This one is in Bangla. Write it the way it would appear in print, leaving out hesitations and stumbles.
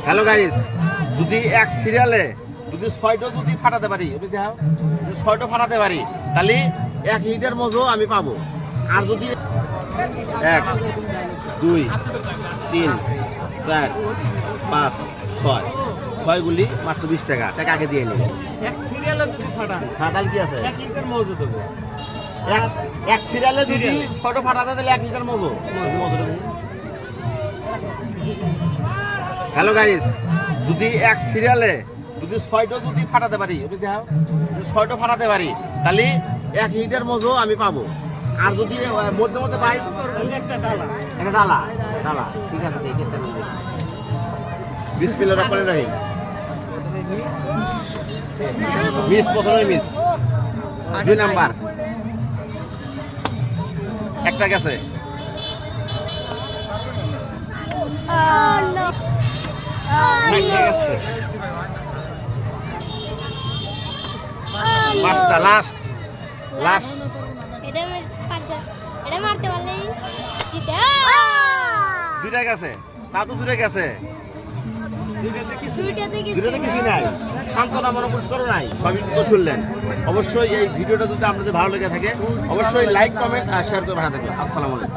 হ্যালো গাইস, যদি এক সিরিয়ালে যদি 6টা যদি ফাটাতে পারি, যদি 6টা ফাটাতে পারি তাহলে 1 লিটার মজো আমি পাবো। আর যদি 1 2 3 4 5 6 গুলি মাত্র 20 টাকা আগে দিয়ে নিন। এক সিরিয়ালে যদি ফাটান হ্যাঁ, তাহলে কি আছে? 1 লিটার মজু দেবো। এক সিরিয়ালে যদি 6টা ফাটাতে তাহলে 1 লিটার মজো। হ্যালো গাইস, যদি এক সিরিয়ালে যদি 6টা যদি ফাটাতে পারি, যদি 6টা ফাটাতে পারি তাহলে 1 লিটার মজো আমি পাবো। আর যদি মধ্যে মধ্যে পাই একটা ডালা, একটা ডালা ঠিক আছে, দেখি চেষ্টা করছি। বিসমিল্লাহির রহমানির রহিম। প্রথমে মিস 2 নাম্বার একটা গেছে। পাঁচটা লাস্ট এটা মারতে পারলেই জিতে। দুইটা গেছে, তা তো দূরে গেছে, দুইটাতে কিছু নাই, সান্ত্বনা মনোপুরুষ করো নাই, সবই তো শুনলেন। অবশ্যই এই ভিডিওটা যদি আপনাদের ভালো লেগে থাকে অবশ্যই লাইক কমেন্ট আর শেয়ার করে পাঠাতে থাকবেন। আসসালামু আলাইকুম।